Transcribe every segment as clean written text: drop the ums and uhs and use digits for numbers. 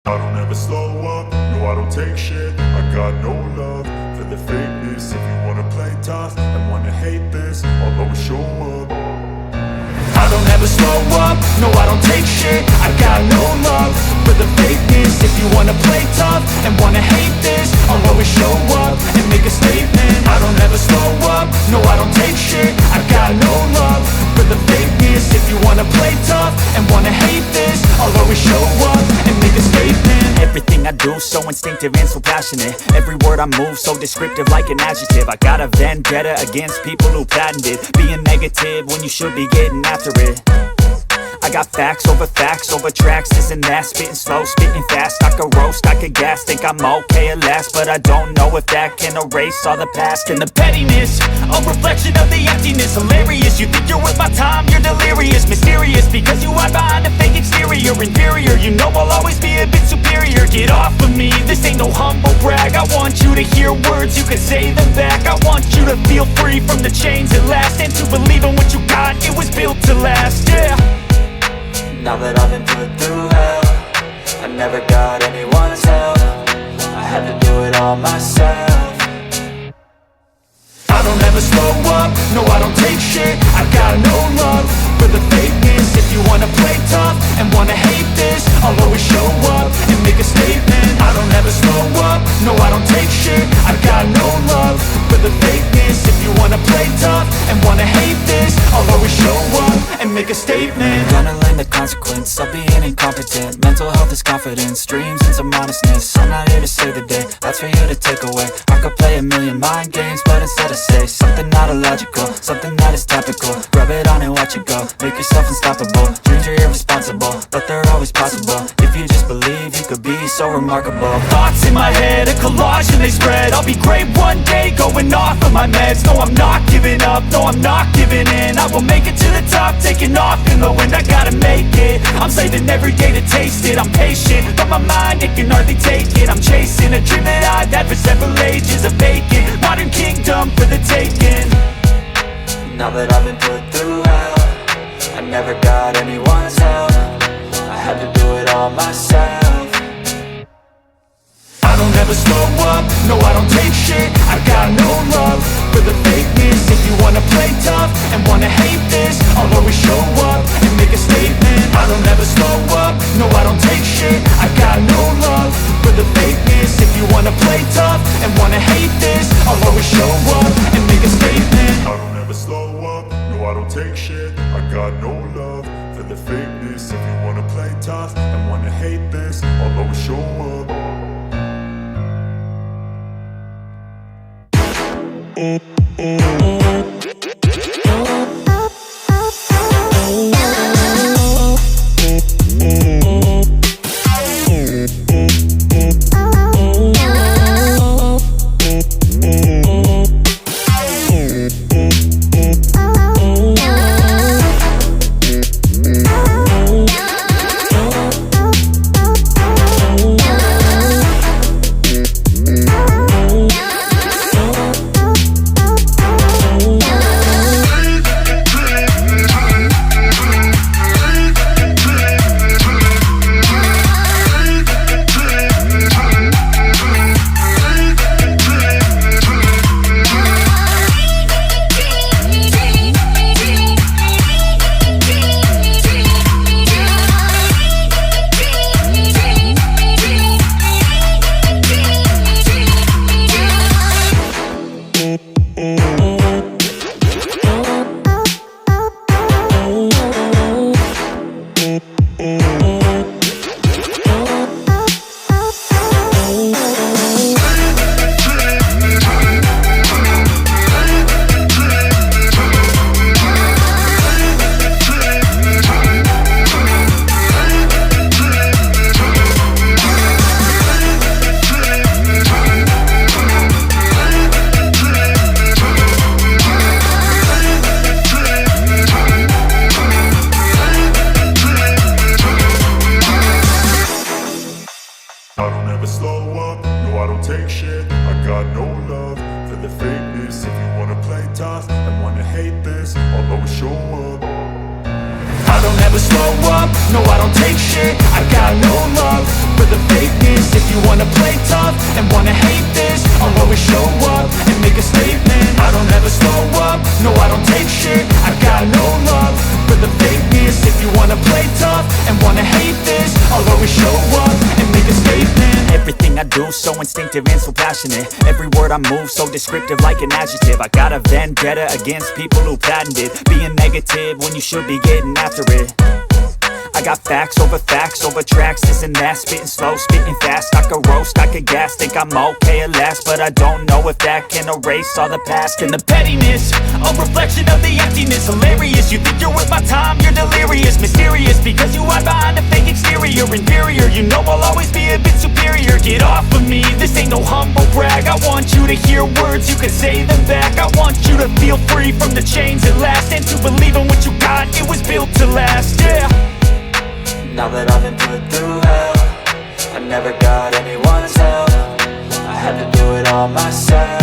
I don't ever slow up, no I don't take shit. I got no love for the fakeness. If you wanna play tough and wanna hate this, I'll always show up. I don't ever slow up, no I don't take shit. I got no love for the fakeness. If you wanna play tough and wanna hate this, I'll always show up and make a statement. I don't ever slow up, no I don't take shit. I got no love for the fakeness. If you wanna play tough and wanna hate this, I'll always show up and make a statement. Everything I do so instinctive and so passionate. Every word I move so descriptive like an adjective. I got a vendetta against people who patented being negative when you should be getting after it. I got facts over tracks, this and that. Spitting slow, spitting fast, I could roast, I could gas. Think I'm okay at last, but I don't know if that can erase all the past. And the pettiness, a reflection of the emptiness. Hilarious, you think you're worth my time, you're delirious. Mysterious, because you hide behind a fake exterior. Inferior, you know I'll always be a bit superior. Get off of me, this ain't no humble brag. I want you to hear words, you can say them back. I want you to feel free from the chains at last, and to believe in what you got, it was built to last, yeah. Now that I've been put through hell, I never got anyone's help. I had to do it all myself. I don't ever slow up, no I don't take shit. I got no love for the fakeness. If you wanna play tough and wanna hate this, I'll always show up and make a statement. I don't ever slow up, no I don't take shit. I got no love for the fakeness. If you wanna play tough and wanna hate this, I'll always show up and make a statement. Gonna learn the consequence of being incompetent. Mental health is confidence, dreams and some honestness. I'm not here to save the day, that's for you to take away. I could play a million mind games, but instead I say something not illogical, something that is topical. Rub it on and watch it go, make yourself unstoppable. Dreams are irresponsible, but they're always possible. If you just believe, you could be so remarkable. Thoughts in my head, a collage and they spread. I'll be great one day, going off of my meds. No, I'm not giving up, no, I'm not giving in. I will make it to the top, taking off in the wind. I gotta make it, I'm saving every day to taste it. I'm patient, but my mind, it can hardly take it. I'm chasing a dream that I've had for several ages. A vacant, modern kingdom for the taking. Now that I've been put through hell, I never got anyone's help. I had to do it all myself. I don't ever slow up, no I don't take shit. I got no love for the fakeness. If you wanna play tough and wanna hate this, I'll always show up and make a statement. I don't ever slow up, no I don't take shit. I got no love for the fakeness. If you wanna play tough and wanna hate this, I'll always show up and make a statement. I don't ever slow up, no I don't take shit. I got no love for the fakeness. If you wanna play tough and wanna hate this, I'll always show up. I don't ever slow up, no I don't take shit. I got no love for the fakeness. If you wanna play tough and wanna hate this, I'll always show up and make a statement. I don't ever slow up, no I don't take shit. I got no love for the fakeness. If you wanna play tough and wanna hate this, I'll always show up and make a statement. Everything I do so instinctive and so passionate. Every word I move so descriptive like an adjective. I got a vendetta against people who patented being negative when you should be getting after it. I got facts over tracks, this and that. Spitting slow, spitting fast, I could roast, I could gas. Think I'm okay at last, but I don't know if that can erase all the past. And the pettiness, a reflection of the emptiness. Hilarious, you think you're worth my time, you're delirious. Mysterious, because you hide behind a fake exterior. Inferior, you know I'll always be a bit superior. Get off of me, this ain't no humble brag. I want you to hear words, you can say them back. I want you to feel free from the chains at last, and to believe in what you got, it was built to last, yeah. Now that I've been put through hell, I never got anyone's help. I had to do it all myself.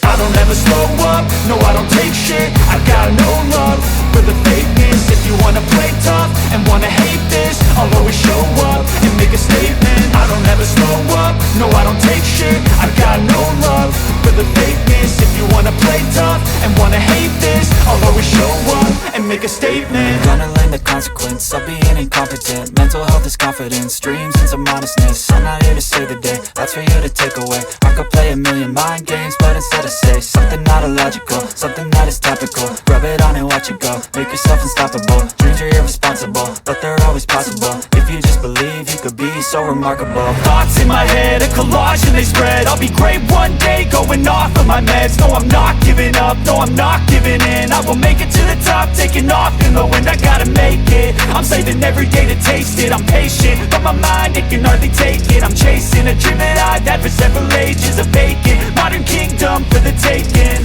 I don't ever slow up, no I don't take shit. I got no love for the fakeness. If you wanna play tough and wanna hate this, I'll always show up and make a statement. I don't ever slow up, no I don't take shit. I got no love for the fakeness. If you wanna play tough and wanna hate this, I'll always show up and make a statement. Gonna learn the consequence of being incompetent. Mental health is confidence, dreams and some honestness. I'm not here to save the day, that's for you to take away. I could play a million mind games, but instead I say something not illogical, something that is topical. Rub it on and watch it go, make yourself unstoppable. Dreams are irresponsible, but they're always possible. If you just believe, you could be so remarkable. Thoughts in my head, a collage and they spread. I'll be great one day, going off of my meds. No I'm not giving up, no I'm not giving in. I will make it to the top, taking off in the wind. I gotta make it, I'm saving every day to taste it. I'm patient, but my mind, it can hardly take it. I'm chasing a dream that I've had for several ages. A vacant, modern kingdom for the taking.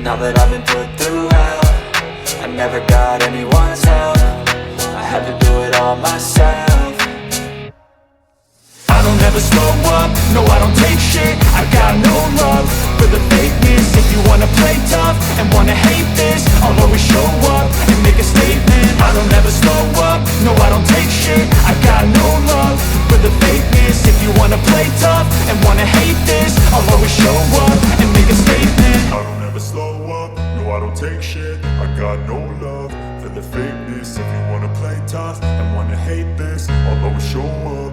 Now that I've been put through hell, I never got anyone's help. I had to do it all myself. I don't ever slow up, no I don't take shit. I got no love for the fakeness. If you wanna play tough and wanna hate this, I'll always show up and make a statement. I don't ever slow up, no I don't take shit. I got no love for the fakeness. If you wanna play tough and wanna hate this, I'll always show up and make a statement. I don't ever slow up, no I don't take shit. I got no love for the fakeness. If you wanna play tough and wanna hate this, I'll always show up.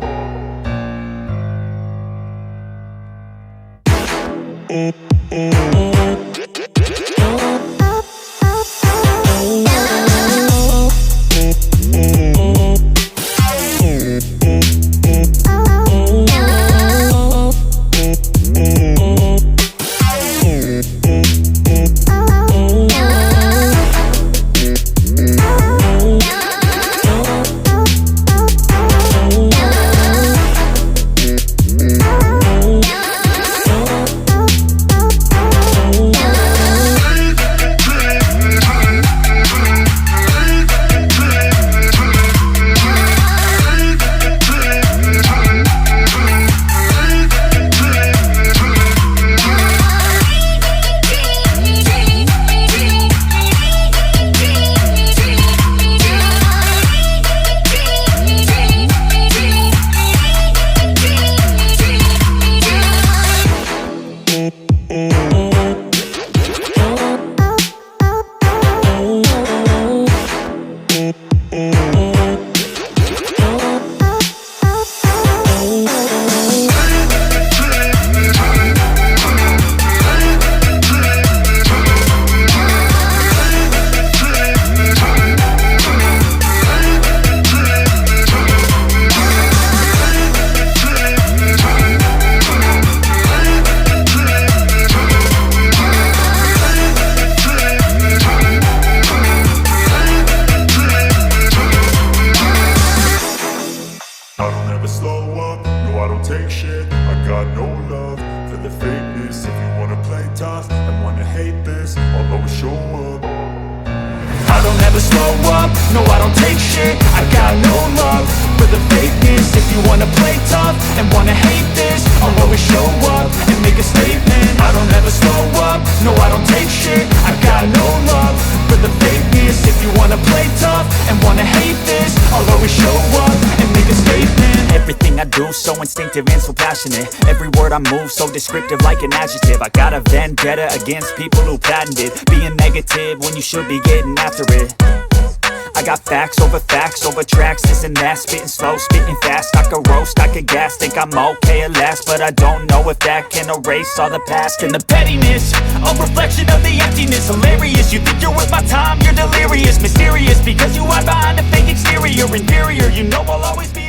No, I don't take shit, I got no love for the fakeness. If you wanna play tough and wanna hate this, I'll always show up and make a statement. I don't ever slow up, no, I don't take shit, I got no love for the fakeness. do, so instinctive and so passionate. Every word I move, so descriptive like an adjective. I got a vendetta against people who patented being negative when you should be getting after it. I got facts over tracks, this and that. Spitting slow, spitting fast, I could roast, I could gas. Think I'm okay at last, but I don't know if that can erase all the past. And the pettiness, a reflection of the emptiness. Hilarious, you think you're worth my time, you're delirious. Mysterious, because you hide behind a fake exterior. Inferior, you know I'll always be